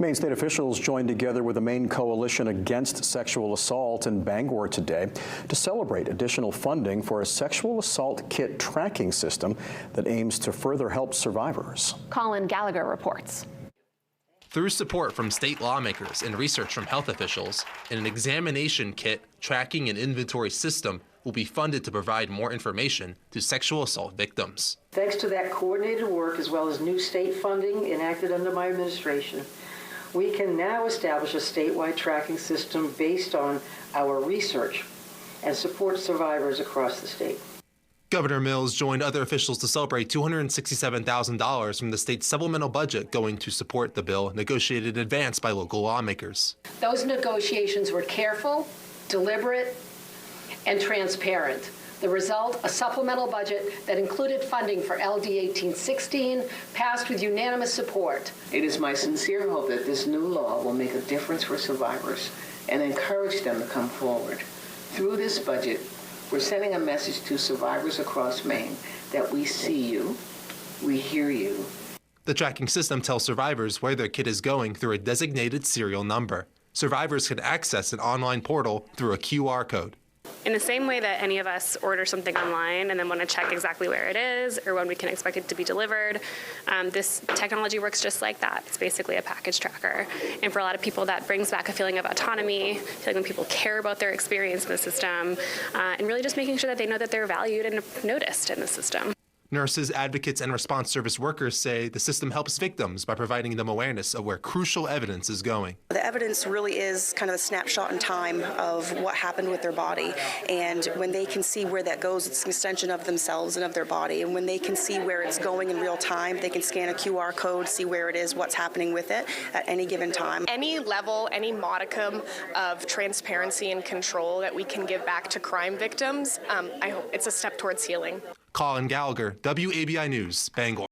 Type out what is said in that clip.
Maine state officials joined together with the Maine Coalition Against Sexual Assault in Bangor today to celebrate additional funding for a sexual assault kit tracking system that aims to further help survivors. Colin Gallagher reports. Through support from state lawmakers and research from health officials, an examination kit tracking and inventory system will be funded to provide more information to sexual assault victims. Thanks to that coordinated work, as well as new state funding enacted under my administration, we can now establish a statewide tracking system based on our research and support survivors across the state. Governor Mills joined other officials to celebrate $267,000 from the state's supplemental budget going to support the bill negotiated in advance by local lawmakers. Those negotiations were careful, deliberate, and transparent. The result, a supplemental budget that included funding for LD 1816, passed with unanimous support. It is my sincere hope that this new law will make a difference for survivors and encourage them to come forward. Through this budget, we're sending a message to survivors across Maine that we see you, we hear you. The tracking system tells survivors where their kit is going through a designated serial number. Survivors can access an online portal through a QR code. In the same way that any of us order something online and then want to check exactly where it is or when we can expect it to be delivered, this technology works just like that. It's basically a package tracker. And for a lot of people, that brings back a feeling of autonomy, feeling when people care about their experience in the system, and really just making sure that they know that they're valued and noticed in the system. Nurses, advocates, and response service workers say the system helps victims by providing them awareness of where crucial evidence is going. The evidence really is kind of a snapshot in time of what happened with their body. And when they can see where that goes, it's an extension of themselves and of their body. And when they can see where it's going in real time, they can scan a QR code, see where it is, what's happening with it at any given time. Any level, any modicum of transparency and control that we can give back to crime victims, I hope it's a step towards healing. Colin Gallagher, WABI News, Bangor.